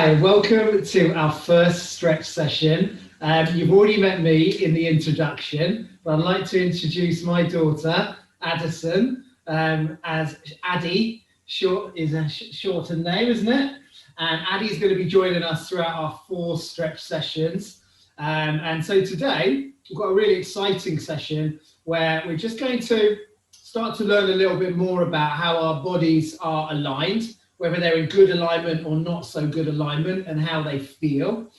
Hi, welcome to our first stretch session. You've already met me in the introduction, but I'd like to introduce my daughter, Addison, as Addie. Is a shortened name, isn't it? And Addie's going to be joining us throughout our 4 stretch sessions. And so today, we've got a really exciting session where we're just going to start to learn a little bit more about how our bodies are aligned, whether they're in good alignment or not so good alignment, and how they feel.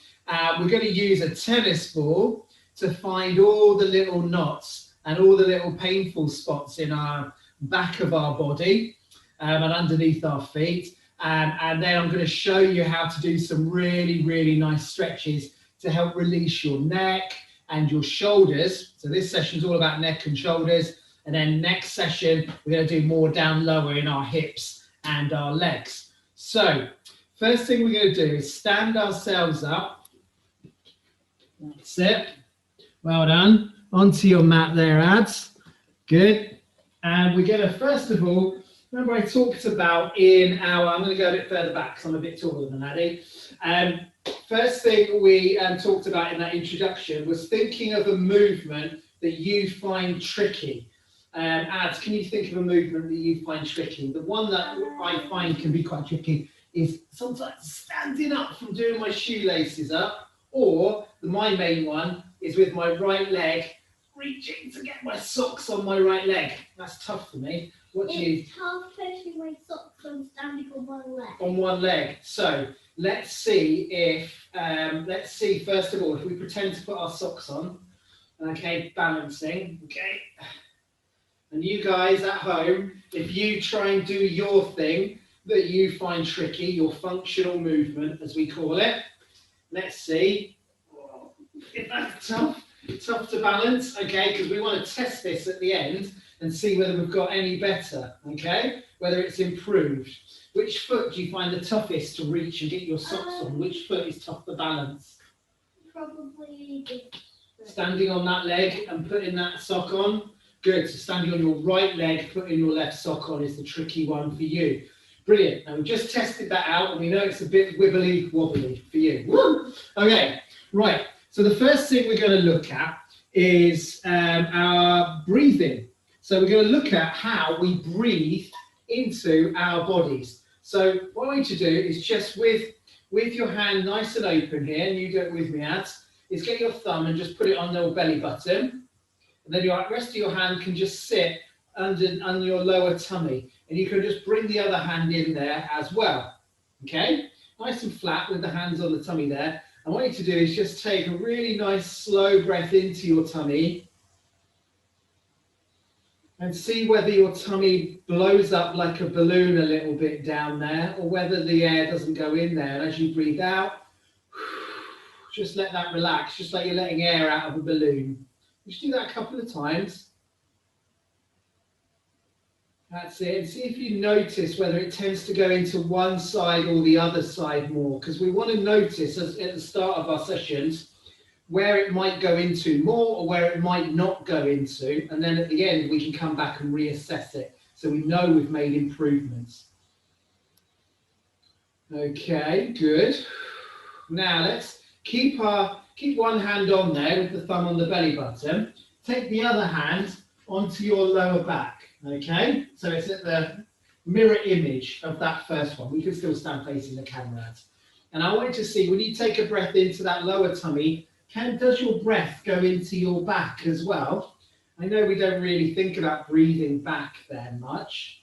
We're going to use a tennis ball to find all the little knots and all the little painful spots in our back of our body and underneath our feet. And then I'm going to show you how to do some really, really nice stretches to help release your neck and your shoulders. So this session is all about neck and shoulders. And then next session, we're going to do more down lower in our hips and our legs. So first thing we're going to do is stand ourselves up. That's it. Well done. Onto your mat there, Ads. Good. And we're going to, first of all, remember I talked about I'm going to go a bit further back because I'm a bit taller than Addie. First thing we talked about in that introduction was thinking of a movement that you find tricky. Ads, can you think of a movement that you find tricky? The one that I find can be quite tricky is sometimes standing up from doing my shoelaces up, or my main one is with my right leg, reaching to get my socks on my right leg. That's tough for me. It's tough pushing my socks and standing on one leg. On one leg. So let's see first of all, if we pretend to put our socks on, okay, balancing, okay. And you guys at home, if you try and do your thing that you find tricky, your functional movement, as we call it, let's see if that's tough to balance, okay, because we want to test this at the end and see whether we've got any better, okay, whether it's improved. Which foot do you find the toughest to reach and get your socks on? Which foot is tough to balance? Probably standing on that leg and putting that sock on. Good, so standing on your right leg, putting your left sock on is the tricky one for you. Brilliant, now we just tested that out and we know it's a bit wibbly wobbly for you. Woo! Okay, right, so the first thing we're going to look at is our breathing. So we're going to look at how we breathe into our bodies. So what I want you to do is just with your hand nice and open here, and you do it with me, Ads, is get your thumb and just put it on your belly button. And then the rest of your hand can just sit under your lower tummy. And you can just bring the other hand in there as well. Okay? Nice and flat with the hands on the tummy there. And what you need to do is just take a really nice slow breath into your tummy. And see whether your tummy blows up like a balloon a little bit down there, or whether the air doesn't go in there. And as you breathe out, just let that relax, just like you're letting air out of a balloon. Just do that a couple of times. That's it. And see if you notice whether it tends to go into one side or the other side more, because we want to notice at the start of our sessions where it might go into more or where it might not go into, and then at the end we can come back and reassess it so we know we've made improvements. Okay, good. Now let's keep one hand on there with the thumb on the belly button. Take the other hand onto your lower back, okay? So it's at the mirror image of that first one. We can still stand facing the camera. And I want you to see, when you take a breath into that lower tummy, does your breath go into your back as well? I know we don't really think about breathing back there much.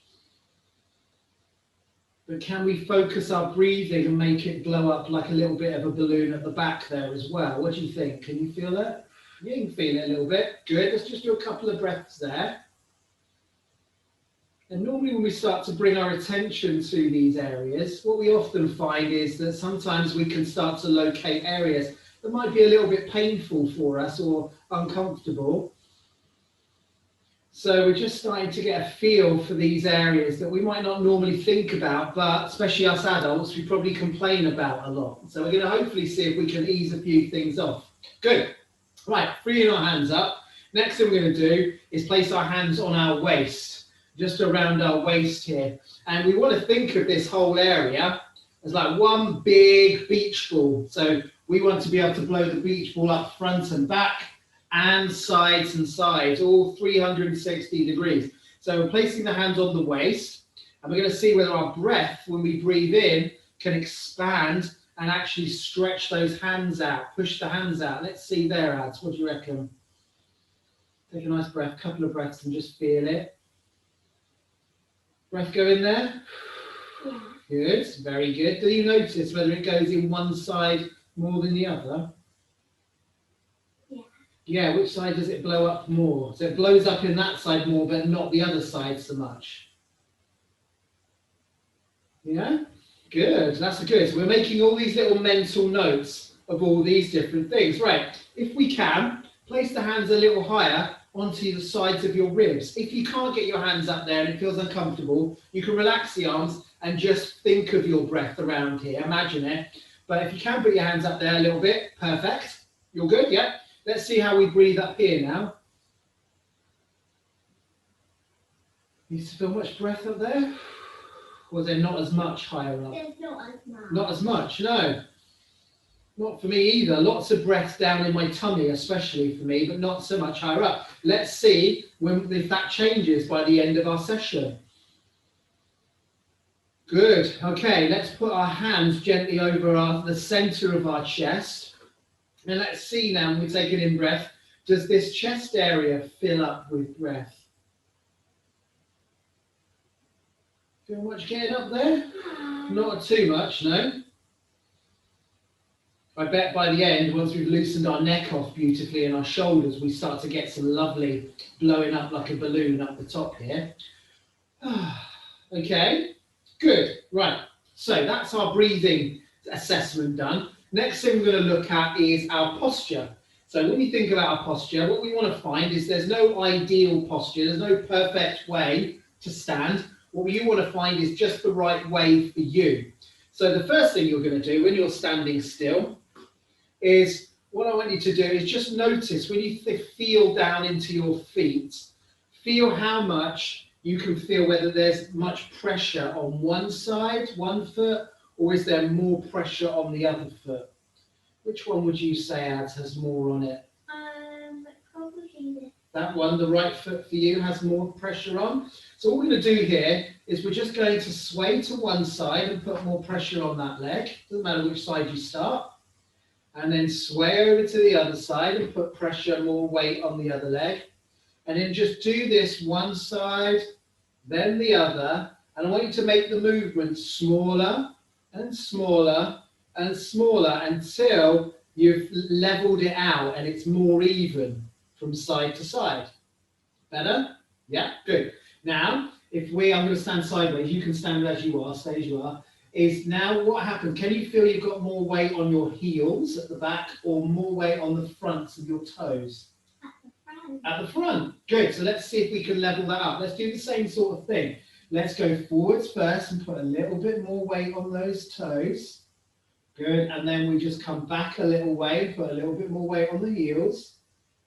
But can we focus our breathing and make it blow up like a little bit of a balloon at the back there as well? What do you think? Can you feel that? You can feel it a little bit. Good. Let's just do a couple of breaths there. And normally when we start to bring our attention to these areas, what we often find is that sometimes we can start to locate areas that might be a little bit painful for us or uncomfortable. So we're just starting to get a feel for these areas that we might not normally think about, but especially us adults, we probably complain about a lot. So we're going to hopefully see if we can ease a few things off. Good. Right, freeing our hands up. Next thing we're going to do is place our hands on our waist, just around our waist here. And we want to think of this whole area as like one big beach ball. So we want to be able to blow the beach ball up front and back and sides, all 360 degrees. So we're placing the hands on the waist, and we're going to see whether our breath, when we breathe in, can expand and actually stretch those hands out, push the hands out. Let's see there, Ads. What do you reckon? Take a nice breath, couple of breaths, and just feel it. Breath go in there? Yeah. Good, very good. Do you notice whether it goes in one side more than the other? Yeah. Yeah, which side does it blow up more? So it blows up in that side more, but not the other side so much. Yeah? Good, that's good. So we're making all these little mental notes of all these different things. Right, if we can, place the hands a little higher onto the sides of your ribs. If you can't get your hands up there and it feels uncomfortable, you can relax the arms and just think of your breath around here, imagine it. But if you can put your hands up there a little bit, perfect. You're good, yeah? Let's see how we breathe up here now. You feel much breath up there? Or is there not as much higher up? There's not as much. Not as much, no. Not for me either. Lots of breath down in my tummy, especially for me, but not so much higher up. Let's see if that changes by the end of our session. Good. Okay, let's put our hands gently over the center of our chest. And let's see now, when we take an in breath, does this chest area fill up with breath? Feel much getting up there? Not too much, no. I bet by the end, once we've loosened our neck off beautifully and our shoulders, we start to get some lovely blowing up like a balloon up the top here. Okay, good. Right, so that's our breathing assessment done. Next thing we're going to look at is our posture. So when you think about our posture, what we want to find is there's no ideal posture, there's no perfect way to stand. What you want to find is just the right way for you. So the first thing you're going to do when you're standing still is, what I want you to do is just notice when you feel down into your feet, feel how much you can feel, whether there's much pressure on one side, one foot, or is there more pressure on the other foot? Which one would you say has more on it? Probably this. That one, the right foot for you, has more pressure on. So what we're going to do here is we're just going to sway to one side and put more pressure on that leg. Doesn't matter which side you start. And then sway over to the other side and put pressure, more weight on the other leg. And then just do this one side, then the other. And I want you to make the movement smaller and smaller and smaller until you've leveled it out and it's more even from side to side. Better? Yeah, good. Now, I'm going to stand sideways, you can stand as you are, stay as you are. Is now what happens? Can you feel you've got more weight on your heels at the back or more weight on the fronts of your toes? At the front. At the front. Good. So let's see if we can level that up. Let's do the same sort of thing. Let's go forwards first and put a little bit more weight on those toes. Good. And then we just come back a little way and put a little bit more weight on the heels.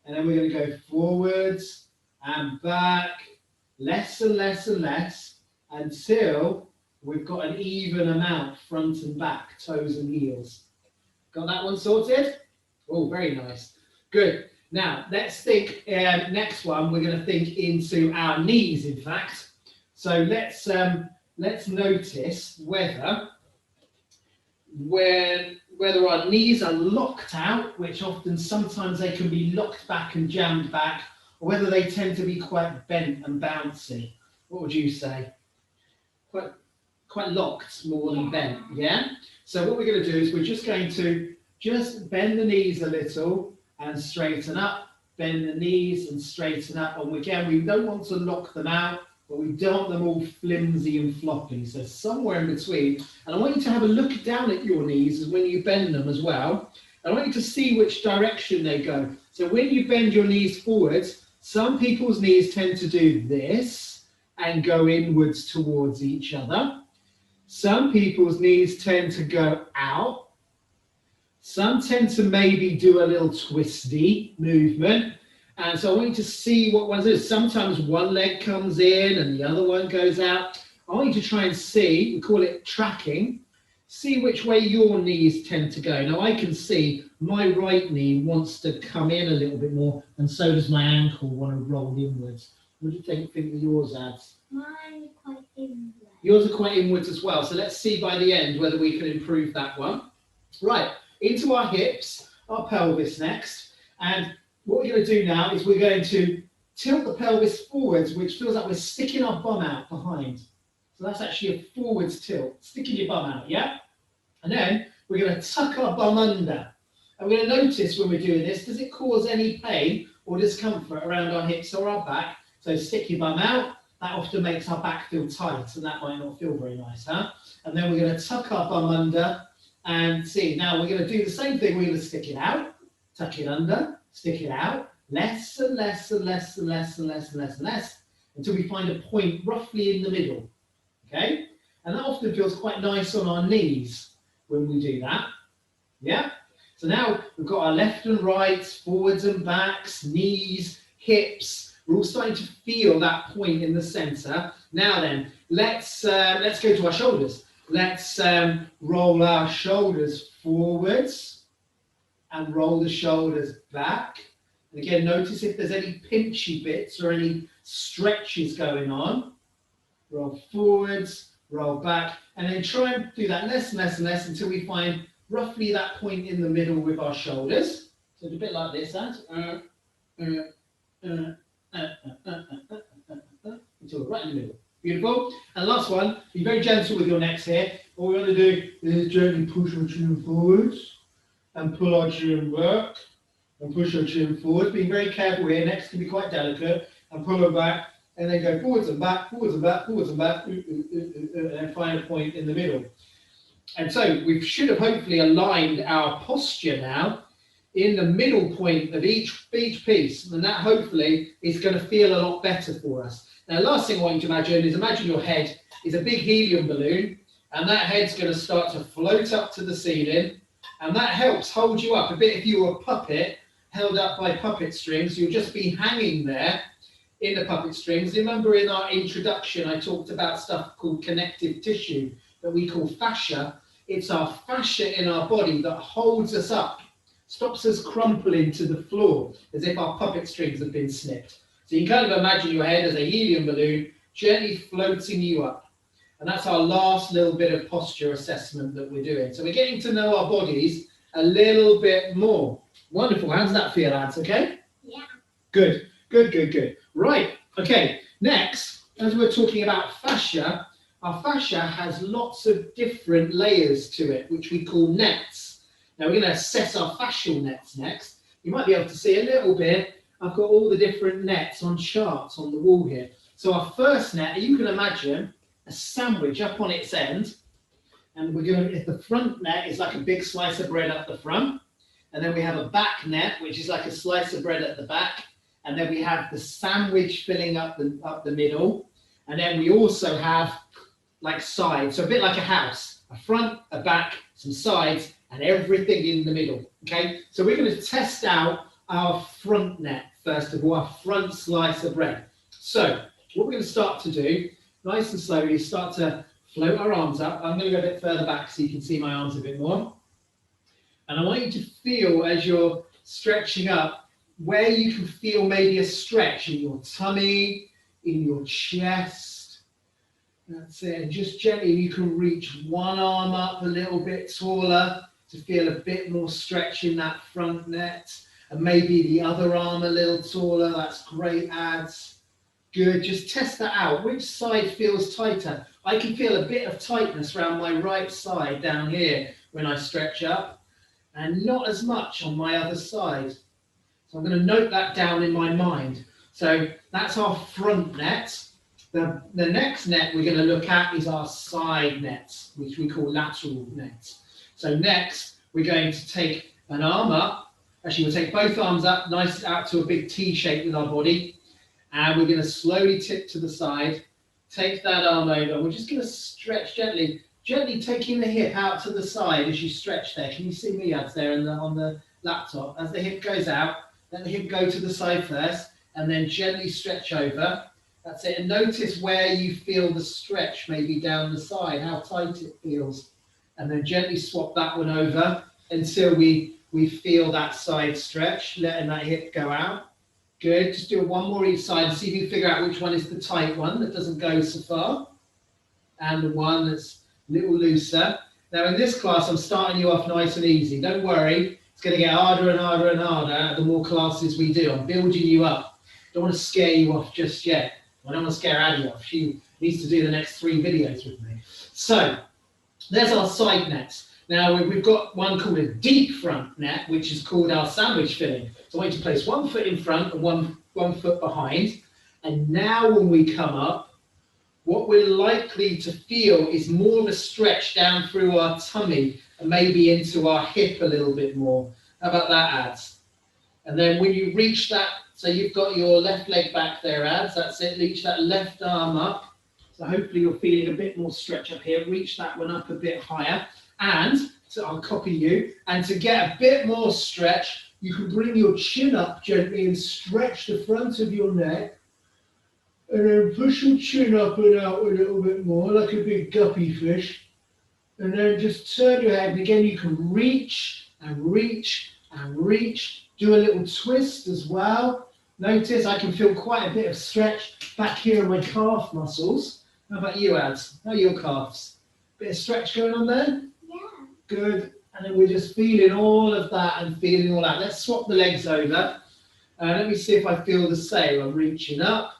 And then we're going to go forwards and back, less and less and less, until we've got an even amount front and back, toes and heels. Got that one sorted? Oh, very nice. Good. Now, let's think, next one, we're going to think into our knees, in fact. So let's notice whether our knees are locked out, which often sometimes they can be locked back and jammed back, or whether they tend to be quite bent and bouncy. What would you say? Quite locked more than bent, yeah? So what we're going to do is we're just going to bend the knees a little and straighten up, bend the knees and straighten up. And again, we don't want to lock them out, but we don't want them all flimsy and floppy. So somewhere in between. And I want you to have a look down at your knees when you bend them as well. I want you to see which direction they go. So when you bend your knees forwards, some people's knees tend to do this and go inwards towards each other. Some people's knees tend to go out. Some tend to maybe do a little twisty movement. And so I want you to see what ones is. Sometimes one leg comes in and the other one goes out. I want you to try and see, we call it tracking. see which way your knees tend to go. Now I can see my right knee wants to come in a little bit more, and so does my ankle want to roll inwards. What do you think of yours, Ads? Mine is quite inward. Yours are quite inwards as well. So let's see by the end whether we can improve that one. Right, into our hips, our pelvis next. And what we're going to do now is we're going to tilt the pelvis forwards, which feels like we're sticking our bum out behind. So that's actually a forwards tilt, sticking your bum out, yeah? And then we're going to tuck our bum under. And we're going to notice when we're doing this, does it cause any pain or discomfort around our hips or our back? So stick your bum out. That often makes our back feel tight, and that might not feel very nice, huh? And then we're going to tuck our bum under and see. Now we're going to do the same thing. We're going to stick it out, tuck it under, stick it out, less and less and less and less and less and less and less, until we find a point roughly in the middle. Okay? And that often feels quite nice on our knees when we do that. Yeah? So now we've got our left and right, forwards and backs, knees, hips. We're all starting to feel that point in the center. Now then, let's go to our shoulders. Let's roll our shoulders forwards and roll the shoulders back. And again, notice if there's any pinchy bits or any stretches going on. Roll forwards, roll back, and then try and do that less and less and less until we find roughly that point in the middle with our shoulders. So it's a bit like this, until right in the middle. Beautiful. And last one, be very gentle with your necks here. All we're going to do is gently push our chin forwards and pull our chin back and push our chin forward. Being very careful here, necks can be quite delicate, and pull them back and then go forwards and back, forwards and back, forwards and back, and then find a point in the middle. And so we should have hopefully aligned our posture now in the middle point of each piece, and that hopefully is going to feel a lot better for us. Now, last thing I want you to imagine your head is a big helium balloon, and that head's going to start to float up to the ceiling, and that helps hold you up a bit. If you were a puppet held up by puppet strings, you'll just be hanging there in the puppet strings. Remember in our introduction, I talked about stuff called connective tissue that we call fascia. It's our fascia in our body that holds us up, stops us crumpling to the floor as if our puppet strings have been snipped. So you can kind of imagine your head as a helium balloon gently floating you up. And that's our last little bit of posture assessment that we're doing. So we're getting to know our bodies a little bit more. Wonderful. How does that feel, Ads? Okay? Yeah. Good, good, good, good. Right. Okay. Next, as we're talking about fascia, our fascia has lots of different layers to it, which we call nets. Now we're going to assess our fascial nets next. You might be able to see a little bit. I've got all the different nets on charts on the wall here. So our first net, you can imagine a sandwich up on its end. And we're going to, if the front net is like a big slice of bread up the front. And then we have a back net, which is like a slice of bread at the back. And then we have the sandwich filling up the middle. And then we also have like sides. So a bit like a house, a front, a back, some sides, and everything in the middle. Okay, so we're going to test out our front net first of all, our front slice of bread. So what we're going to start to do, nice and slowly, is start to float our arms up. I'm going to go a bit further back so you can see my arms a bit more. And I want you to feel as you're stretching up where you can feel maybe a stretch in your tummy, in your chest. That's it. And just gently you can reach one arm up a little bit taller to feel a bit more stretch in that front net. And maybe the other arm a little taller. That's great, Ads. Good. Just test that out. Which side feels tighter? I can feel a bit of tightness around my right side down here when I stretch up, and not as much on my other side. So I'm going to note that down in my mind. So that's our front net. The next net we're going to look at is our side nets, which we call lateral nets. So next, we're going to take an arm up. Actually, we'll take both arms up, nice out to a big T shape with our body. And we're going to slowly tip to the side. Take that arm over. We're just going to stretch gently, gently taking the hip out to the side as you stretch there. Can you see me, Ads, there on the laptop? As the hip goes out, let the hip go to the side first, and then gently stretch over. That's it. And notice where you feel the stretch, maybe down the side, how tight it feels. and then gently swap that one over until we feel that side stretch, letting that hip go out. Good, just do one more each side and see if you can figure out which one is the tight one that doesn't go so far, and the one that's a little looser. Now in this class, I'm starting you off nice and easy. Don't worry, it's going to get harder and harder and harder the more classes we do. I'm building you up. Don't want to scare you off just yet. I don't want to scare Addie off. She needs to do the next 3 videos with me. So there's our side nets. Now we've got one called a deep front net, which is called our sandwich filling. So I want you to place 1 foot in front and one foot behind. And now when we come up, what we're likely to feel is more of a stretch down through our tummy and maybe into our hip a little bit more. How about that, Ads? And then when you reach that, so you've got your left leg back there, Ads, that's it, reach that left arm up. So hopefully you're feeling a bit more stretch up here. Reach that one up a bit higher. And, so I'll copy you, and to get a bit more stretch, you can bring your chin up gently and stretch the front of your neck. And then push your chin up and out a little bit more, like a big guppy fish. And then just turn your head, and again you can reach and reach and reach. Do a little twist as well. Notice I can feel quite a bit of stretch back here in my calf muscles. How about you, Ads? How are your calves? Bit of stretch going on there? Yeah. Good. And then we're just feeling all of that and feeling all that. Let's swap the legs over. Let me see if I feel the same. I'm reaching up.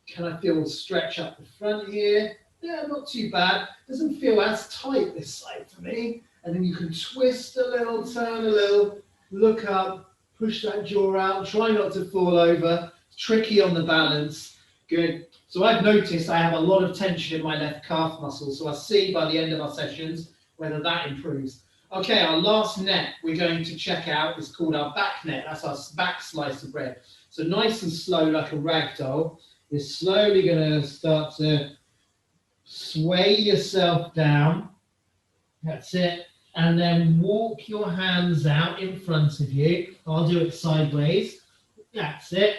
Can I feel the stretch up the front here? Yeah, not too bad. Doesn't feel as tight this side for me. And then you can twist a little, turn a little, look up, push that jaw out. Try not to fall over. It's tricky on the balance. Good. So I've noticed I have a lot of tension in my left calf muscle. So I'll see by the end of our sessions whether that improves. Okay, our last net we're going to check out is called our back net. That's our back slice of bread. So nice and slow, like a rag doll. You're slowly going to start to sway yourself down. That's it. And then walk your hands out in front of you. I'll do it sideways. That's it.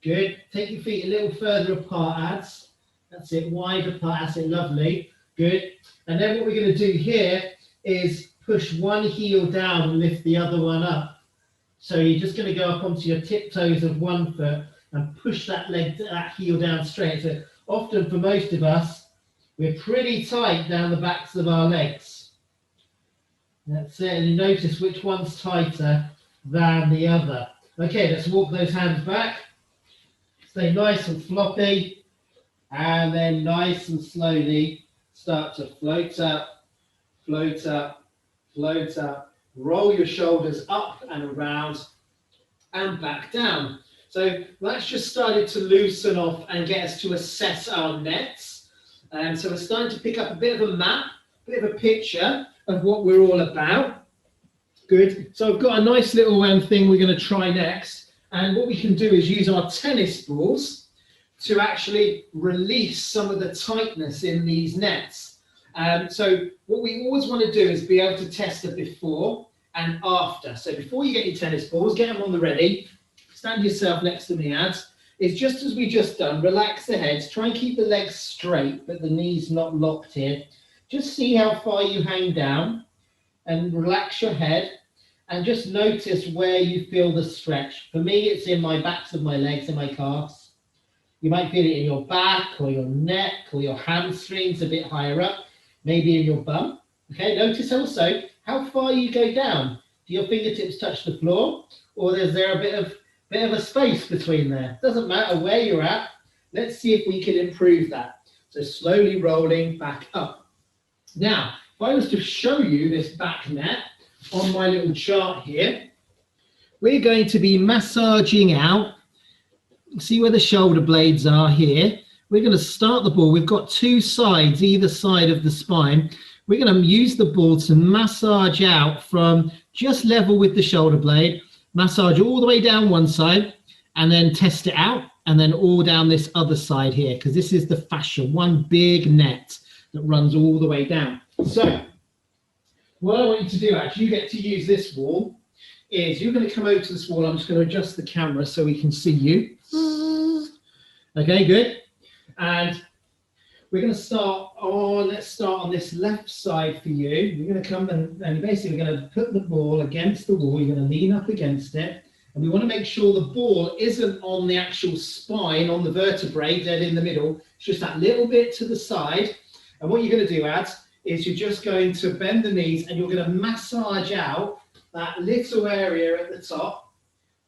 Good. Take your feet a little further apart, Ads. That's it. Wide apart. That's it. Lovely. Good. And then what we're going to do here is push one heel down and lift the other one up. So you're just going to go up onto your tiptoes of one foot and push that leg, that heel down straight. So often for most of us, we're pretty tight down the backs of our legs. That's it. And you notice which one's tighter than the other. Okay, let's walk those hands back. Stay nice and floppy. And then nice and slowly start to float up, float up, float up. Roll your shoulders up and around and back down. So that's just started to loosen off and get us to assess our nets. And so we're starting to pick up a bit of a map, a bit of a picture of what we're all about. Good. So I've got a nice little thing we're going to try next. And what we can do is use our tennis balls to actually release some of the tightness in these nets. So what we always want to do is be able to test the before and after. So before you get your tennis balls, get them on the ready. Stand yourself next to me, Ads. It's just as we just done. Relax the head. Try and keep the legs straight, but the knees not locked here. Just see how far you hang down and relax your head and just notice where you feel the stretch. For me, it's in my backs of my legs and my calves. You might feel it in your back or your neck or your hamstrings a bit higher up, maybe in your bum. Okay, notice also how far you go down. Do your fingertips touch the floor, or is there a bit of a space between there? Doesn't matter where you're at. Let's see if we can improve that. So slowly rolling back up. Now, if I was to show you this back net on my little chart here, we're going to be massaging out. See where the shoulder blades are here. We're going to start the ball. We've got 2 sides, either side of the spine. We're going to use the ball to massage out from just level with the shoulder blade, massage all the way down one side, and then test it out, and then all down this other side here, because this is the fascia, one big net that runs all the way down. So what I want you to do, actually, you get to use this wall, is you're going to come over to this wall. I'm just going to adjust the camera so we can see you. Okay, good. And we're going to start on, let's start on this left side for you. You're going to come and basically we're going to put the ball against the wall. You're going to lean up against it. And we want to make sure the ball isn't on the actual spine, on the vertebrae, dead in the middle. It's just that little bit to the side. And what you're going to do, Ads, is you're just going to bend the knees and you're going to massage out that little area at the top,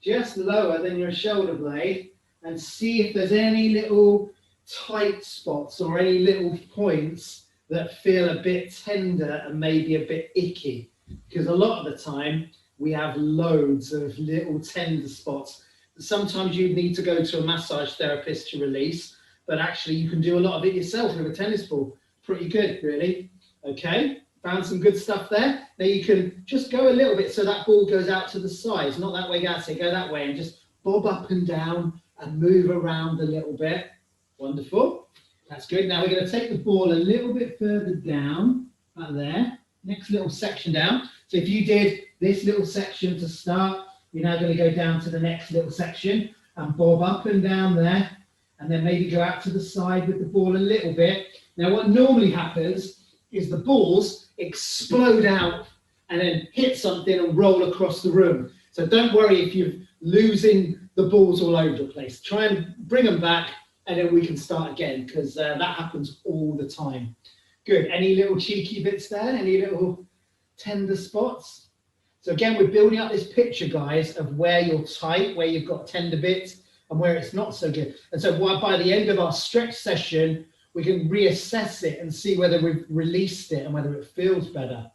just lower than your shoulder blade, and see if there's any little tight spots or any little points that feel a bit tender and maybe a bit icky. Because a lot of the time, we have loads of little tender spots. Sometimes you need to go to a massage therapist to release, but actually you can do a lot of it yourself with a tennis ball. Pretty good, really. Okay, found some good stuff there. Now you can just go a little bit so that ball goes out to the sides, not that way, that's it, go that way, and just bob up and down and move around a little bit. Wonderful, that's good. Now we're going to take the ball a little bit further down, about there, next little section down. So if you did this little section to start, you're now going to go down to the next little section and bob up and down there, and then maybe go out to the side with the ball a little bit. Now what normally happens is the balls explode out and then hit something and roll across the room. So don't worry if you're losing the balls all over the place. Try and bring them back and then we can start again, because that happens all the time. Good, any little cheeky bits there? Any little tender spots? So again, we're building up this picture, guys, of where you're tight, where you've got tender bits, and where it's not so good. And so by the end of our stretch session, we can reassess it and see whether we've released it and whether it feels better.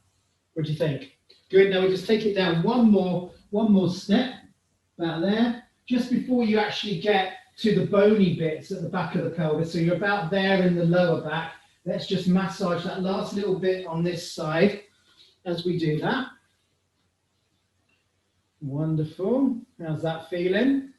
What do you think? Good, now we just take it down one more step, about there, just before you actually get to the bony bits at the back of the pelvis. So you're about there in the lower back. Let's just massage that last little bit on this side as we do that. Wonderful. How's that feeling?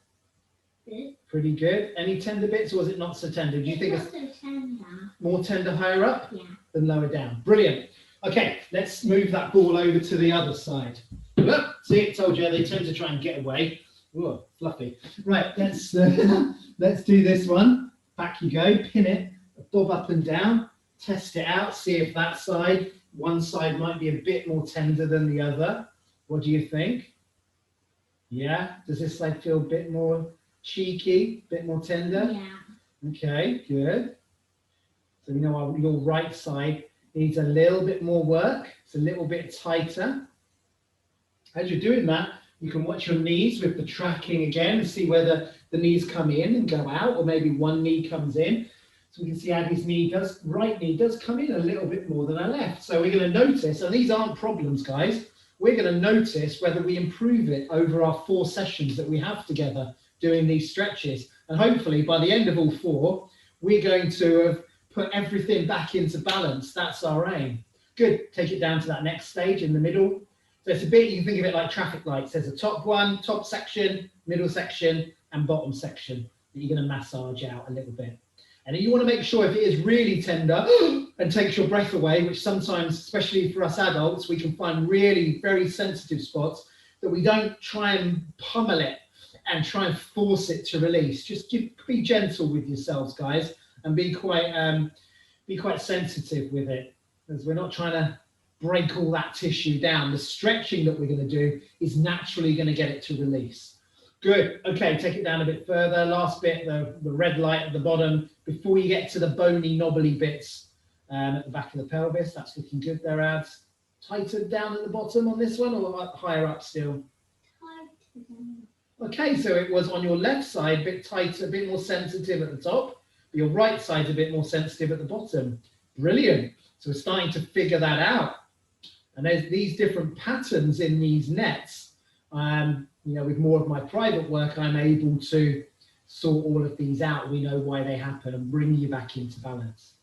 Good. Pretty good. Any tender bits, or was it not so tender? Do you think it's not so tender. more tender higher up than lower down? Brilliant. Okay, let's move that ball over to the other side. Look, see, I told you they tend to try and get away. Ooh, fluffy. Right, let's do this one. Back you go, pin it, bob up and down, test it out, see if that side, one side might be a bit more tender than the other. What do you think? Yeah, does this side feel a bit more cheeky, a bit more tender? Yeah. Okay, good. So you know your right side needs a little bit more work. It's a little bit tighter. As you're doing that, you can watch your knees with the tracking again and see whether the knees come in and go out, or maybe one knee comes in. So we can see Addie's right knee does come in a little bit more than her left. So we're going to notice, and these aren't problems, guys. We're going to notice whether we improve it over our 4 sessions that we have together doing these stretches. And hopefully by the end of all 4, we're going to have put everything back into balance. That's our aim. Good. Take it down to that next stage in the middle. So it's a bit, you can think of it like traffic lights. There's a top section, middle section, and bottom section that you're going to massage out a little bit. And you want to make sure if it is really tender and takes your breath away, which sometimes, especially for us adults, we can find really very sensitive spots, that we don't try and pummel it and try and force it to release. Just be gentle with yourselves, guys, and be quite sensitive with it, because we're not trying to break all that tissue down. The stretching that we're going to do is naturally going to get it to release. Good. Okay, take it down a bit further. Last bit, the red light at the bottom, before you get to the bony, knobbly bits at the back of the pelvis. That's looking good there, Ads. Tighter down at the bottom on this one, or higher up still? Okay, so it was on your left side, a bit tighter, a bit more sensitive at the top. But your right side's a bit more sensitive at the bottom. Brilliant. So we're starting to figure that out. And there's these different patterns in these nets. With more of my private work, I'm able to sort all of these out. We know why they happen and bring you back into balance.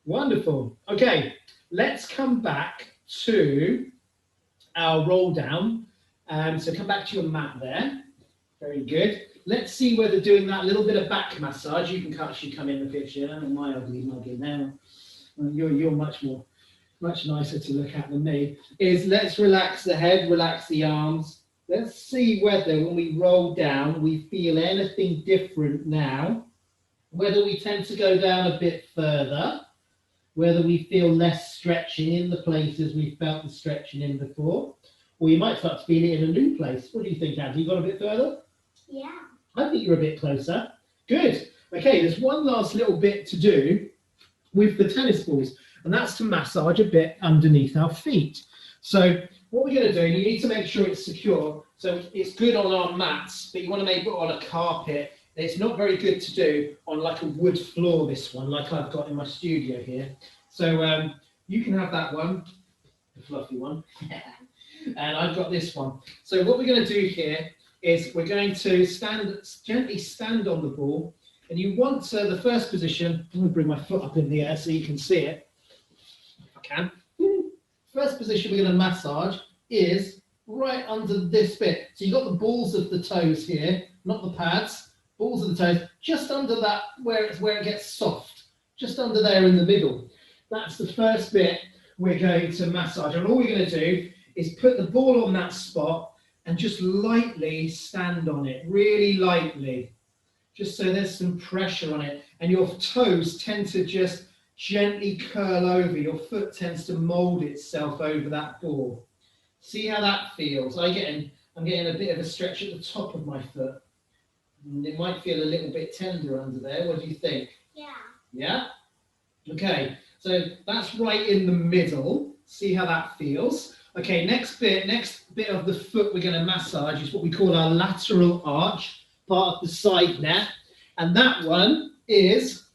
Wonderful. Okay, let's come back to our roll down. So come back to your mat there. Very good. Let's see whether doing that little bit of back massage, you can actually come in the picture. I mean, my ugly muggy now. You're much nicer to look at than me. Is let's relax the head, relax the arms. Let's see whether when we roll down, we feel anything different now. whether we tend to go down a bit further, whether we feel less stretching in the places we felt the stretching in before, or you might start to feel it in a new place. What do you think, Addie? You got a bit further? Yeah. I think you're a bit closer. Good. Okay, there's one last little bit to do with the tennis balls, and that's to massage a bit underneath our feet. So what we're going to do, you need to make sure it's secure. So it's good on our mats, but you want to make it on a carpet. It's not very good to do on like a wood floor, this one, like I've got in my studio here. So you can have that one, the fluffy one, and I've got this one. So what we're going to do here is we're going to gently stand on the ball, and you want the first position. I'm going to bring my foot up in the air so you can see it, if I can. First position we're going to massage is right under this bit. So you've got the balls of the toes here, not the pads, balls of the toes, just under that where it gets soft, just under there in the middle. That's the first bit we're going to massage. And all we're going to do is put the ball on that spot and just lightly stand on it, really lightly, just so there's some pressure on it. And your toes tend to just gently curl over. Your foot tends to mold itself over that ball. See how that feels? I'm getting a bit of a stretch at the top of my foot. It might feel a little bit tender under there. What do you think? Yeah. Yeah? Okay, so that's right in the middle. See how that feels? Okay, next bit of the foot we're going to massage is what we call our lateral arch, part of the side net. And that one is,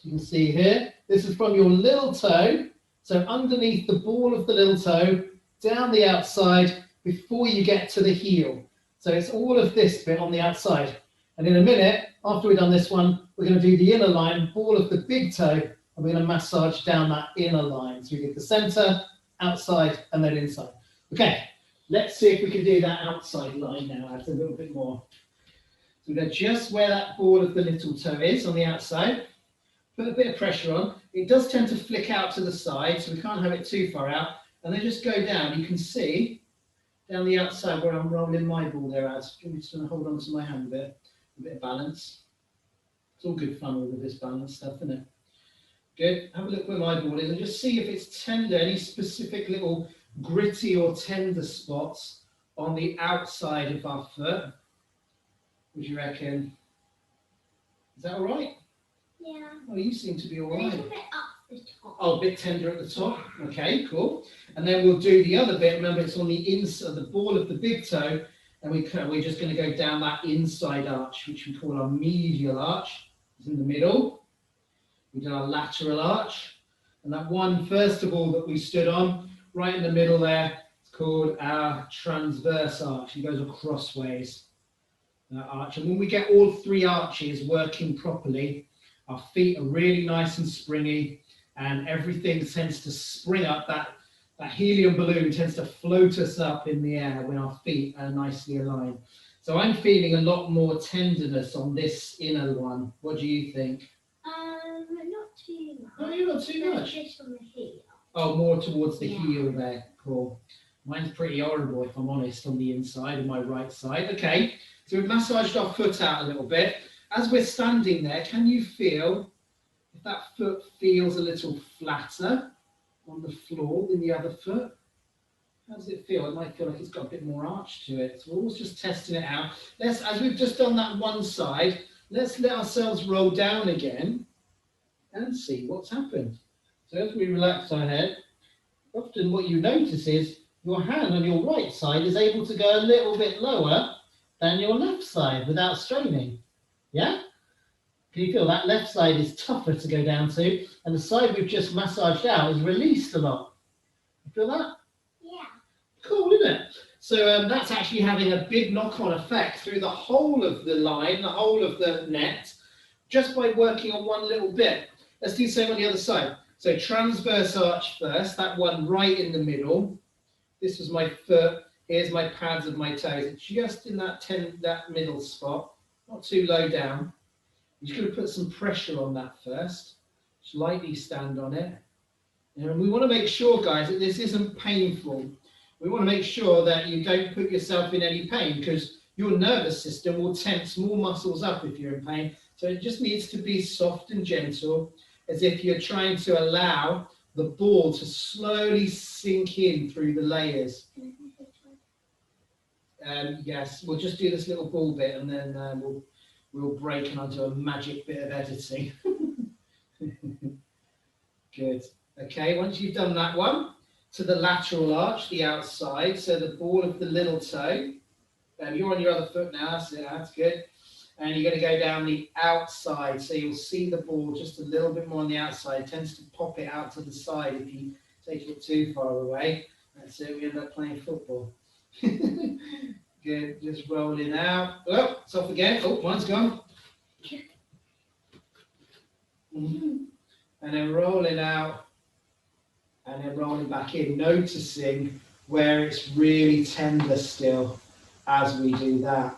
you can see here, this is from your little toe. So underneath the ball of the little toe, down the outside before you get to the heel. So it's all of this bit on the outside. And in a minute, after we've done this one, we're going to do the inner line, ball of the big toe, and we're going to massage down that inner line. So we get the center, outside, and then inside. Okay, let's see if we can do that outside line now. Add a little bit more. So we're going to just where that ball of the little toe is on the outside. Put a bit of pressure on. It does tend to flick out to the side, so we can't have it too far out. And then just go down. You can see down the outside where I'm rolling my ball there, as I'm just going to hold on to my hand a bit of balance. It's all good fun, all of this balance stuff, isn't it? Good. Have a look where my ball is and just see if it's tender, any specific little gritty or tender spots on the outside of our foot. What do you reckon? Is that all right? Yeah. Oh, you seem to be all A right. little bit up the top. Oh, a bit tender at the top. Okay, cool. And then we'll do the other bit. Remember, it's on the inside, the ball of the big toe, and we're just going to go down that inside arch, which we call our medial arch. It's in the middle. We did our lateral arch, and that one, first of all, that we stood on, right in the middle there, it's called our transverse arch. It goes across ways, that arch. And when we get all three arches working properly, our feet are really nice and springy, and everything tends to spring up. That helium balloon tends to float us up in the air when our feet are nicely aligned. So I'm feeling a lot more tenderness on this inner one. What do you think? Not too much. Oh, you're not too much. Just on the heel. Oh, more towards the Yeah. heel there. Cool. Mine's pretty horrible, if I'm honest, on the inside, on my right side. Okay, so we've massaged our foot out a little bit. As we're standing there, can you feel if that foot feels a little flatter on the floor than the other foot? How does it feel? It might feel like it's got a bit more arch to it. So we're always just testing it out. As we've just done that one side, let's let ourselves roll down again and see what's happened. So as we relax our head, often what you notice is your hand on your right side is able to go a little bit lower than your left side without straining. Yeah? Can you feel that left side is tougher to go down to, and the side we've just massaged out is released a lot? You feel that? Yeah. Cool, isn't it? So that's actually having a big knock-on effect through the whole of the line, the whole of the net, just by working on one little bit. Let's do the same on the other side. So transverse arch first, that one right in the middle. This was my foot. Here's my pads of my toes. It's just in that middle spot, not too low down. You're just going to put some pressure on that first. Just lightly stand on it. And we want to make sure, guys, that this isn't painful. We want to make sure that you don't put yourself in any pain, because your nervous system will tense more muscles up if you're in pain. So it just needs to be soft and gentle, as if you're trying to allow the ball to slowly sink in through the layers. Yes, we'll just do this little ball bit, and then we'll break and I'll do a magic bit of editing. Good. Okay, once you've done that one, to the lateral arch, the outside, so the ball of the little toe. You're on your other foot now, so that's good. And you're going to go down the outside, so you'll see the ball just a little bit more on the outside. It tends to pop it out to the side if you take it too far away. That's it, we end up playing football. Good, just rolling out. Oh, it's off again. Oh, mine's gone. And then rolling out, and then rolling back in, noticing where it's really tender still as we do that.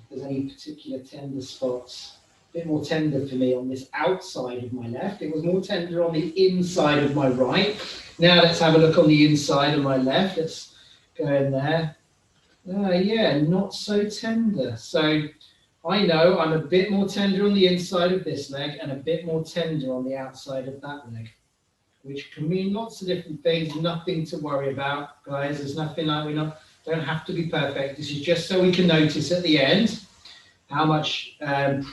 If there's any particular tender spots. A bit more tender for me on this outside of my left. It was more tender on the inside of my right. Now let's have a look on the inside of my left. Let's go in there. Yeah, not so tender. So I know I'm a bit more tender on the inside of this leg and a bit more tender on the outside of that leg, which can mean lots of different things. Nothing to worry about, guys. There's nothing like don't have to be perfect. This is just so we can notice at the end how much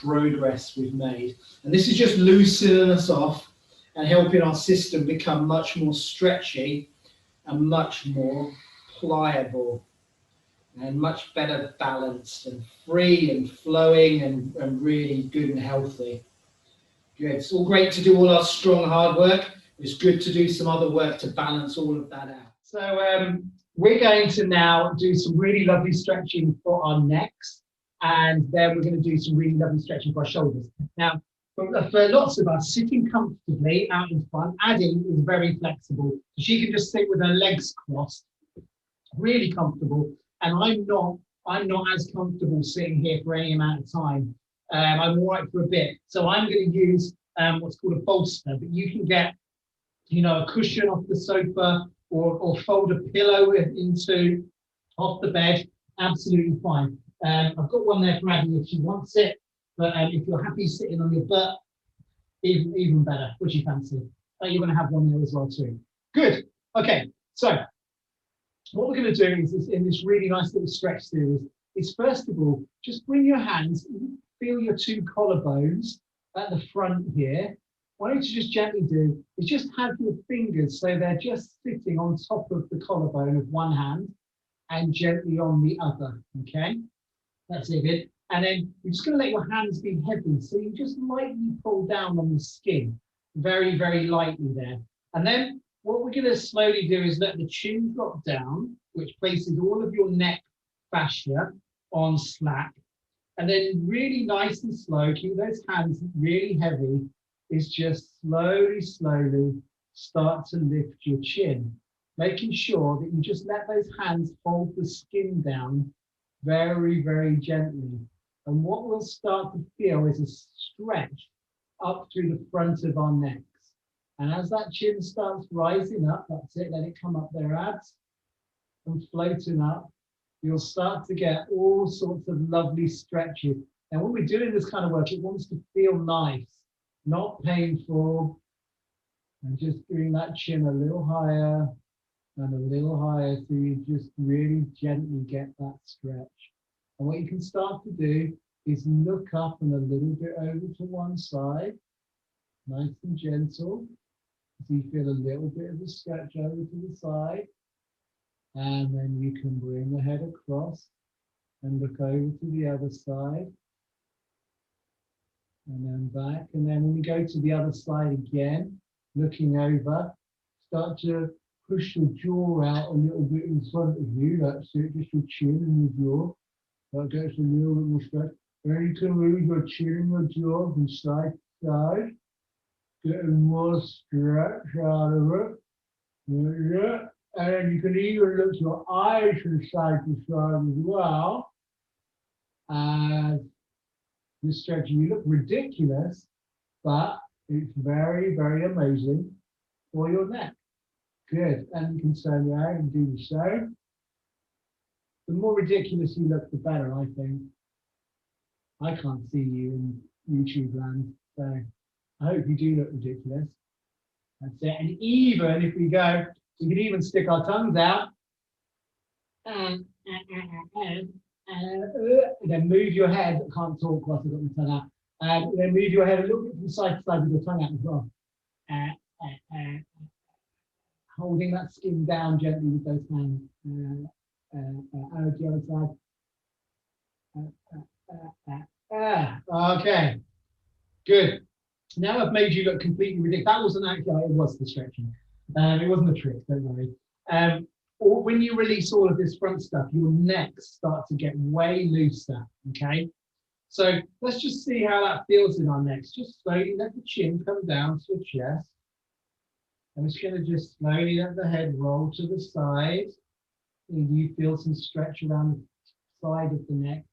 progress we've made. And this is just loosening us off and helping our system become much more stretchy and much more pliable and much better balanced and free and flowing and really good and healthy. Good. It's all great to do all our strong, hard work. It's good to do some other work to balance all of that out. So we're going to now do some really lovely stretching for our necks, and then we're going to do some really lovely stretching for our shoulders. Now, for lots of us, sitting comfortably out in front, Addie is very flexible. She can just sit with her legs crossed, really comfortable, and I'm not as comfortable sitting here for any amount of time. I'm all right for a bit. So I'm going to use what's called a bolster, but you can get, a cushion off the sofa or fold a pillow into off the bed, absolutely fine. I've got one there for Addie if she wants it, but if you're happy sitting on your butt, even better. What do you fancy? You're going to have one there as well too. Good. Okay, so what we're going to do is in this really nice little stretch series is, first of all, just bring your hands, feel your two collarbones at the front here. What I need to just gently do is just have your fingers so they're just sitting on top of the collarbone of one hand and gently on the other, okay? That's it, good. And then you're just going to let your hands be heavy, so you just lightly pull down on the skin, very, very lightly there. And then what we're going to slowly do is let the chin drop down, which places all of your neck fascia on slack. And then really nice and slow, keep those hands really heavy, is just slowly, slowly start to lift your chin, making sure that you just let those hands hold the skin down very, very gently. And what we'll start to feel is a stretch up through the front of our necks. And as that chin starts rising up, that's it, let it come up their abs and floating up, you'll start to get all sorts of lovely stretches. And when we're doing this kind of work, it wants to feel nice, not painful, and just bring that chin a little higher and a little higher, so you just really gently get that stretch. And what you can start to do is look up and a little bit over to one side, nice and gentle, so you feel a little bit of a stretch over to the side. And then you can bring the head across and look over to the other side. And then back. And then when we go to the other side again, looking over, start to push your jaw out a little bit in front of you. That's it, just your chin and your jaw. That gets a little bit more stretch. Then you can move your chin and your jaw from side to side. Getting more stretch out of it. Yeah. And then you can even look your eyes from side to side as well. And you're stretching. You look ridiculous, but it's very, very amazing for your neck. Good. And you can turn your head and do the same. The more ridiculous you look, the better, I think. I can't see you in YouTube land, so I hope you do look ridiculous. That's it. And even if we go, we can even stick our tongues out. And then move your head. I can't talk whilst I've got my tongue out. Then move your head a little bit from side to side with your tongue out as well. Holding that skin down gently with those hands. Over to the other side. Okay, good. Now I've made you look completely ridiculous. That wasn't actually, it was the stretching. It wasn't a trick, don't worry. Or when you release all of this front stuff, your neck starts to get way looser, okay? So let's just see how that feels in our necks. Just slowly let the chin come down to your chest. I'm just going to just slowly let the head roll to the side. And you feel some stretch around the side of the neck.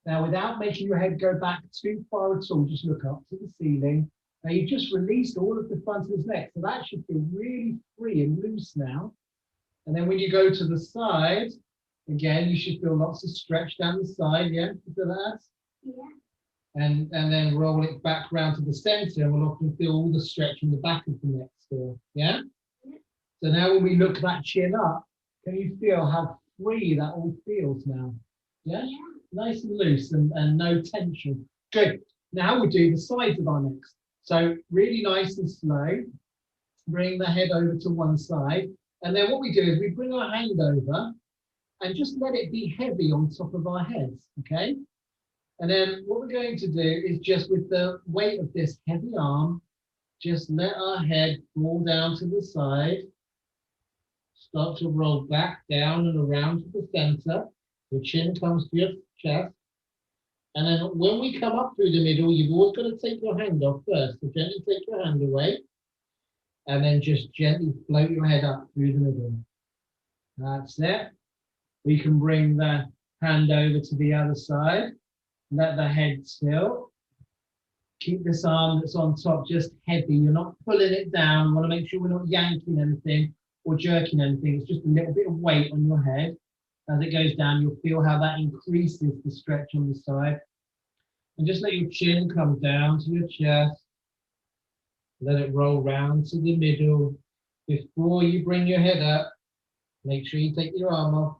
Now, without making your head go back too far at all, just look up to the ceiling. Now, you've just released all of the front of his neck, so that should feel really free and loose now. And then when you go to the side, again, you should feel lots of stretch down the side, yeah? You feel that? Yeah. And then roll it back round to the center, and we'll often feel all the stretch in the back of the neck still, yeah? Yeah. So now when we look that chin up, can you feel how free that all feels now? Yeah? Yeah. Nice and loose and no tension. Good. Now we'll do the sides of our necks. So really nice and slow. Bring the head over to one side. And then what we do is we bring our hand over and just let it be heavy on top of our heads, okay? And then what we're going to do is just with the weight of this heavy arm, just let our head fall down to the side. Start to roll back down and around to the center. Your chin comes to your chest. And then when we come up through the middle, you've always got to take your hand off first. So gently take your hand away. And then just gently float your head up through the middle. That's it. We can bring the hand over to the other side. Let the head still. Keep this arm that's on top just heavy. You're not pulling it down. You want to make sure we're not yanking anything or jerking anything. It's just a little bit of weight on your head. As it goes down, you'll feel how that increases the stretch on the side. And just let your chin come down to your chest. Let it roll round to the middle. Before you bring your head up, make sure you take your arm off.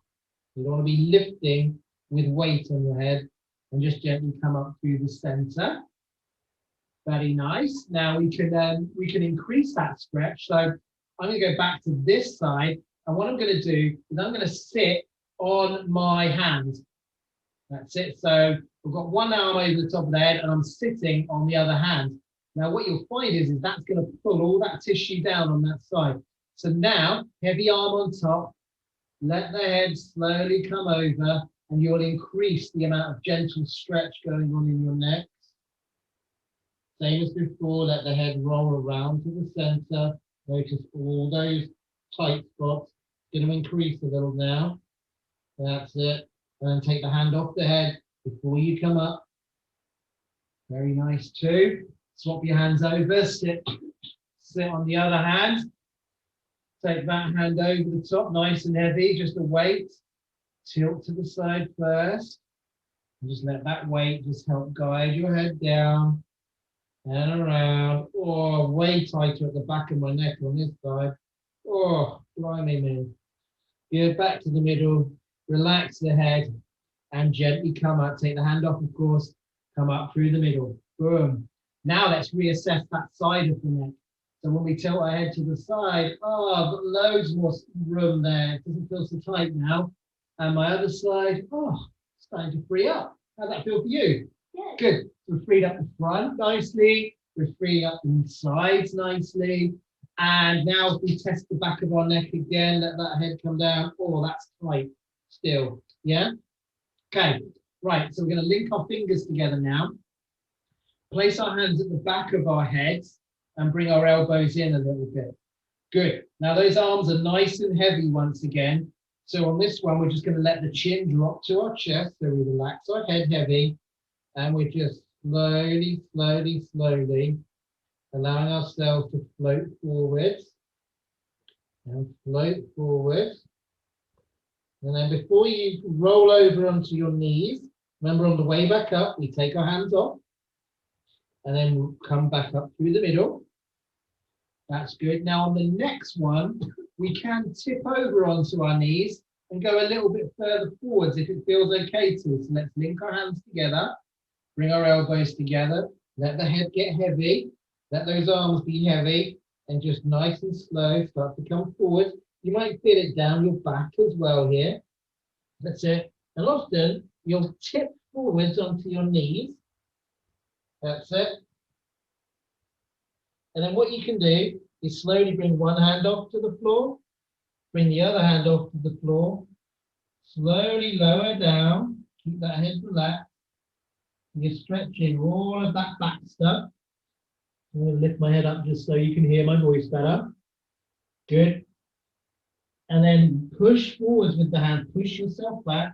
You don't want to be lifting with weight on your head. And just gently come up through the center. Very nice. Now we can increase that stretch. So I'm going to go back to this side. And what I'm going to do is I'm going to sit on my hand. That's it. So I've got one arm over the top of the head and I'm sitting on the other hand. Now what you'll find is that's going to pull all that tissue down on that side. So now, heavy arm on top, let the head slowly come over and you'll increase the amount of gentle stretch going on in your neck. Same as before, let the head roll around to the center. Notice all those tight spots. Going to increase a little now. That's it. And then take the hand off the head before you come up. Very nice too. Swap your hands over, sit on the other hand. Take that hand over the top, nice and heavy, just a weight. Tilt to the side first. And just let that weight just help guide your head down and around. Oh, way tighter at the back of my neck on this side. Oh, blimey me. Good, back to the middle. Relax the head and gently come up. Take the hand off, of course. Come up through the middle. Boom. Now let's reassess that side of the neck. So when we tilt our head to the side, oh, I've got loads more room there. It doesn't feel so tight now. And my other side, oh, starting to free up. How'd that feel for you? Yeah. Good. We've freed up the front nicely. We're freeing up the sides nicely. And now if we test the back of our neck again, let that head come down. Oh, that's tight still. Yeah? Okay. Right. So we're going to link our fingers together now. Place our hands at the back of our heads and bring our elbows in a little bit. Good. Now those arms are nice and heavy once again. So on this one, we're just going to let the chin drop to our chest. So we relax our head heavy and we're just slowly, slowly, slowly allowing ourselves to float forward and float forward. And then before you roll over onto your knees, remember on the way back up, we take our hands off and then we'll come back up through the middle. That's good. Now on the next one, we can tip over onto our knees and go a little bit further forwards if it feels okay to. So let's link our hands together, bring our elbows together, let the head get heavy, let those arms be heavy, and just nice and slow start to come forward. You might feel it down your back as well here. That's it. And often you'll tip forwards onto your knees. That's it. And then what you can do is slowly bring one hand off to the floor, bring the other hand off to the floor, slowly lower down, keep that head relaxed. You're stretching all of that back stuff. I'm going to lift my head up just so you can hear my voice better. Good. And then push forwards with the hand. Push yourself back.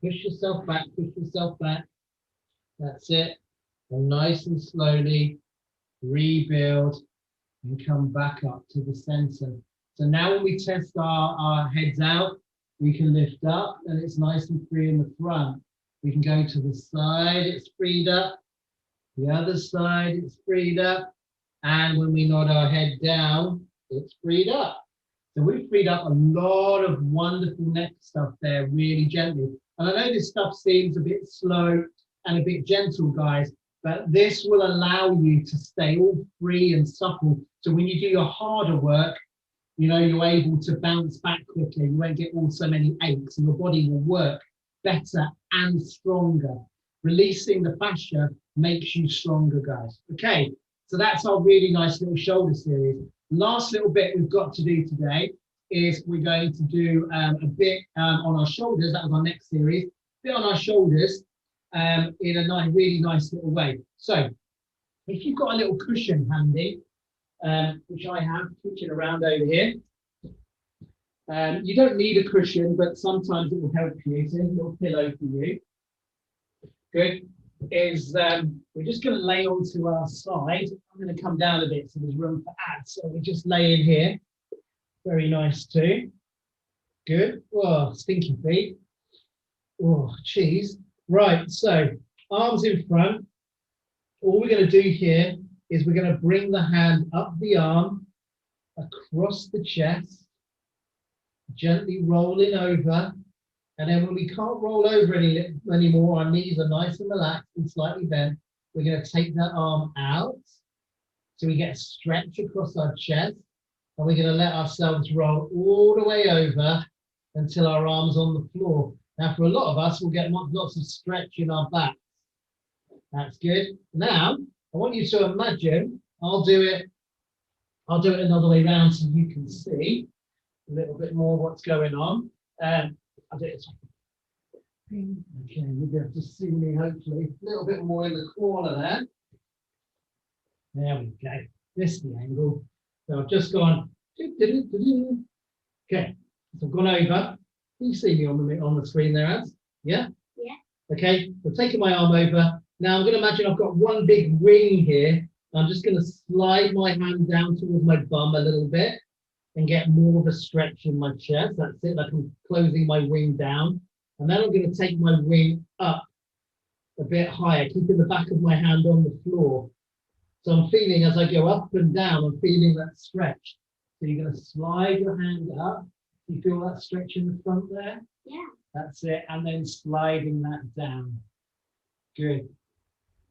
Push yourself back. Push yourself back. That's it. And nice and slowly rebuild and come back up to the center. So now when we test our heads out, we can lift up and it's nice and free in the front. We can go to the side, it's freed up. The other side, it's freed up. And when we nod our head down, it's freed up. So we've freed up a lot of wonderful neck stuff there, really gently. And I know this stuff seems a bit slow and a bit gentle, guys, but this will allow you to stay all free and supple. So when you do your harder work, you know, you're able to bounce back quickly. You won't get all so many aches and your body will work better and stronger. Releasing the fascia makes you stronger, guys. Okay, so that's our really nice little shoulder series. Last little bit we've got to do today is we're going to do a bit on our shoulders. That was our next series. A bit on our shoulders in a nice, really nice little way. So if you've got a little cushion handy, which I have, twitching around over here. You don't need a cushion, but sometimes it will help you. So a little pillow for you. Good. Is we're just going to lay onto our side. I'm going to come down a bit so there's room for ads. So we just lay in here. Very nice too. Good. Oh, stinky feet. Oh, cheese. Right. So arms in front. All we're going to do here is we're going to bring the hand up the arm, across the chest, gently rolling over. And then when we can't roll over anymore, our knees are nice and relaxed and slightly bent, we're going to take that arm out. So we get a stretch across our chest. And we're going to let ourselves roll all the way over until our arm's on the floor. Now, for a lot of us, we'll get lots of stretch in our backs. That's good. Now, I want you to imagine, I'll do it another way around so you can see a little bit more what's going on. I'll do it. Okay, you'll be able to see me hopefully a little bit more in the corner there. There we go. This is the angle. So I've just gone. Okay, so I've gone over. Can you see me on the screen there, Ads? Yeah? Yeah. Okay, so taking my arm over. Now I'm going to imagine I've got one big wing here. I'm just going to slide my hand down towards my bum a little bit and get more of a stretch in my chest. That's it, like I'm closing my wing down. And then I'm going to take my wing up a bit higher, keeping the back of my hand on the floor. So I'm feeling as I go up and down, I'm feeling that stretch. So you're going to slide your hand up. You feel that stretch in the front there? Yeah. That's it. And then sliding that down. Good.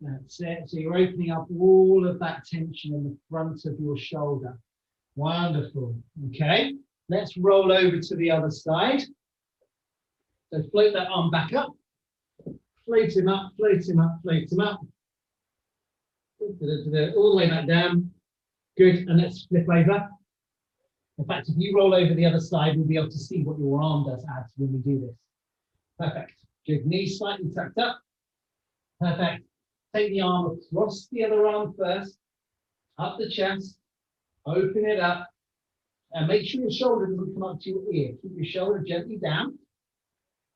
That's it. So you're opening up all of that tension in the front of your shoulder. Wonderful. Okay. Let's roll over to the other side. So float that arm back up. Float him up, float him up, float him up. All the way back down. Good. And let's flip over. In fact, if you roll over the other side, we'll be able to see what your arm does, Ads, when we do this. Perfect. Good. Knees slightly tucked up. Perfect. Take the arm across the other arm first. Up the chest. Open it up. And make sure your shoulder doesn't come up to your ear. Keep your shoulder gently down.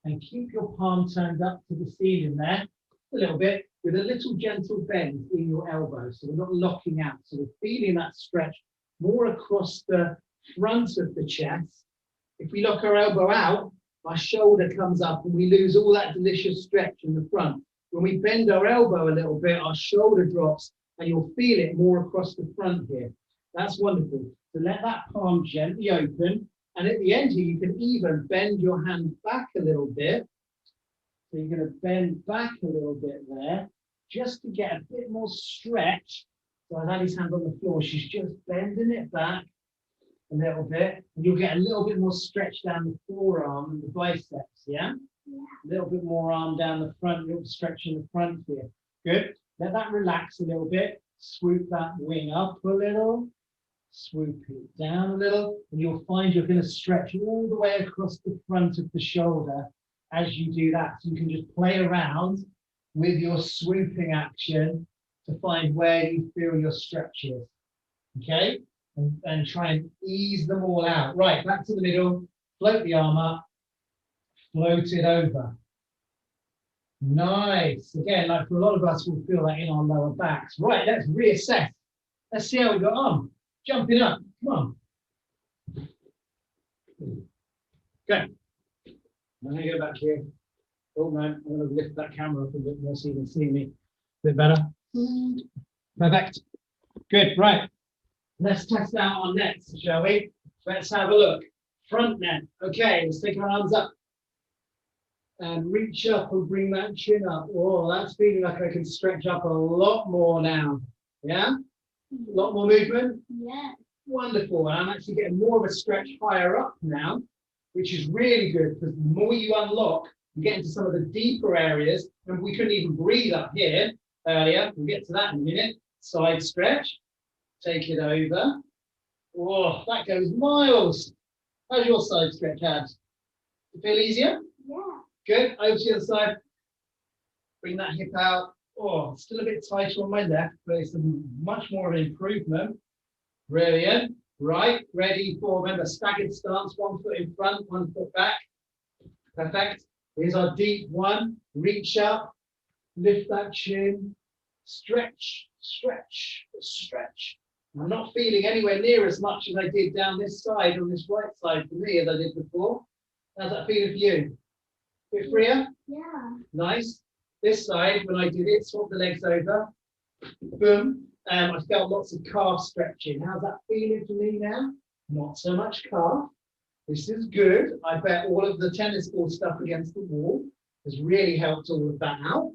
And keep your palm turned up to the ceiling there. A little bit. With a little gentle bend in your elbow. So we're not locking out. So we're feeling that stretch more across the front of the chest. If we lock our elbow out, our shoulder comes up and we lose all that delicious stretch in the front. When we bend our elbow a little bit, our shoulder drops and you'll feel it more across the front here. That's wonderful. So let that palm gently open. And at the end here, you can even bend your hand back a little bit. So you're going to bend back a little bit there, just to get a bit more stretch. So I've Addie's hand on the floor. She's just bending it back a little bit. And you'll get a little bit more stretch down the forearm and the biceps, yeah? Yeah. A little bit more arm down the front, a little stretch in the front here. Good. Let that relax a little bit. Swoop that wing up a little. Swoop it down a little. And you'll find you're going to stretch all the way across the front of the shoulder as you do that. So you can just play around with your swooping action to find where you feel your stretches. Okay? And try and ease them all out. Right, back to the middle. Float the arm up. Float it over. Nice. Again, like for a lot of us, we'll feel that in our lower backs. Right, let's reassess. Let's see how we got on. Jumping up. Come on. Okay. I'm going to go back here. Oh, man. I'm going to lift that camera up a bit more so you can see me a bit better. Perfect. Good. Right. Let's test out our necks, shall we? Let's have a look. Front neck. Okay, let's take our arms up. And reach up and bring that chin up. Oh, that's feeling like I can stretch up a lot more now. Yeah? A lot more movement? Yeah. Wonderful. And I'm actually getting more of a stretch higher up now, which is really good because the more you unlock, you get into some of the deeper areas. And we couldn't even breathe up here earlier. We'll get to that in a minute. Side stretch. Take it over. Oh, that goes miles. How's your side stretch, Ad? You feel easier? Yeah. Good. Over to the other side. Bring that hip out. Oh, it's still a bit tighter on my left, but it's much more of an improvement. Brilliant. Right. Ready for, remember, staggered stance. 1 foot in front, 1 foot back. Perfect. Here's our deep one. Reach up. Lift that chin. Stretch, stretch, stretch. I'm not feeling anywhere near as much as I did down this side, on this right side for me, as I did before. How's that feeling for you? Bit freer? Yeah. Nice. This side, when I did it, swap the legs over. Boom. I felt lots of calf stretching. How's that feeling for me now? Not so much calf. This is good. I bet all of the tennis ball stuff against the wall has really helped all of that out.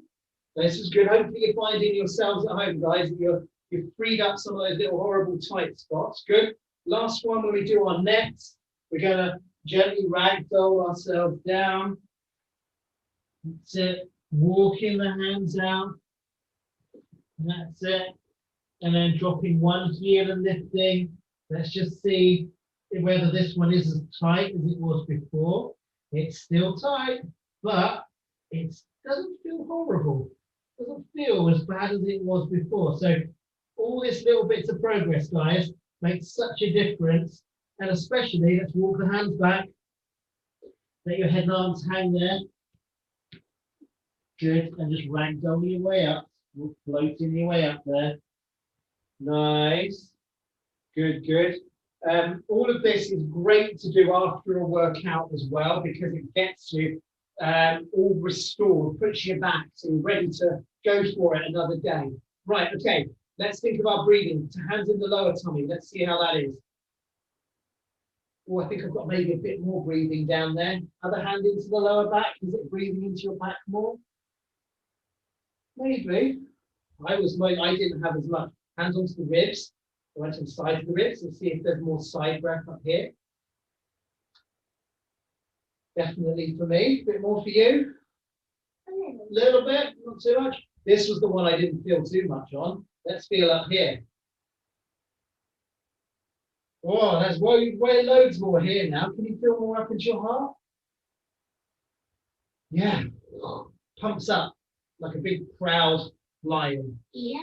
This is good. Hopefully you're finding yourselves at home, guys, that you've freed up some of those little horrible tight spots. Good. Last one, when we do our necks, we're going to gently ragdoll ourselves down. That's it. Walking the hands out. That's it. And then dropping one heel and lifting. Let's just see whether this one is as tight as it was before. It's still tight, but it doesn't feel horrible. Doesn't feel as bad as it was before. So all this little bits of progress, guys, makes such a difference. And especially, let's walk the hands back. Let your head and arms hang there. Good. And just ragdoll your way up. Floating your way up there. Nice. Good, good. All of this is great to do after a workout as well, because it gets you all restored, puts you back, so you're ready to go for it another day. Right, okay, let's think of our breathing. Hands in the lower tummy. Let's see how that is. Oh, I think I've got maybe a bit more breathing down there. Other hand into the lower back. Is it breathing into your back more? Maybe. I didn't have as much. Hands onto the ribs. I went to the side of the ribs and see if there's more side breath up here. Definitely for me. A bit more for you? A little bit, not too much. This was the one I didn't feel too much on. Let's feel up here. Oh, there's way loads more here now. Can you feel more up into your heart? Yeah. Pumps up like a big proud lion. Yeah.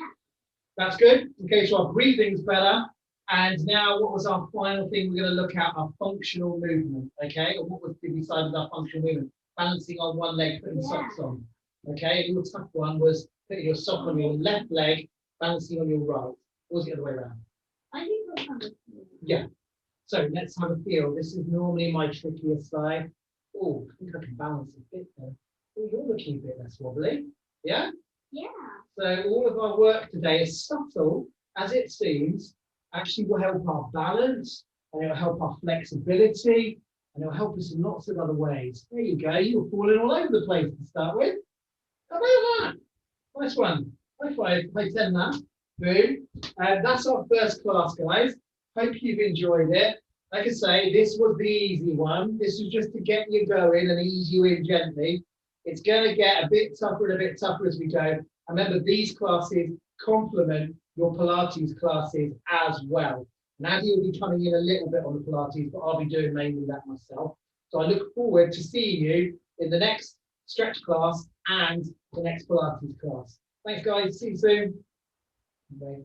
That's good. Okay, so our breathing's better. And now what was our final thing we're going to look at? Our functional movement. Okay, or what was the side of our functional movement? Balancing on one leg, putting socks on. Okay, a little tough one was putting your sock on your left leg, balancing on your right. Or was it the other way around? I think we'll have it. Yeah. So let's have a feel. This is normally my trickiest side. Oh, I think I can balance a bit there. Oh, you're looking a bit less wobbly. Yeah? Yeah. So all of our work today, as subtle as it seems, actually will help our balance, and it'll help our flexibility, and it'll help us in lots of other ways. There you go. You're falling all over the place to start with. How about that? Nice one. High five. High 10 that. Boom. That's our first class, guys. Hope you've enjoyed it. Like I say, this was the easy one. This was just to get you going and ease you in gently. It's going to get a bit tougher and a bit tougher as we go. Remember, these classes complement your Pilates classes as well. And Addie will be coming in a little bit on the Pilates, but I'll be doing mainly that myself. So I look forward to seeing you in the next stretch class and the next Pilates class. Thanks, guys. See you soon. Bye.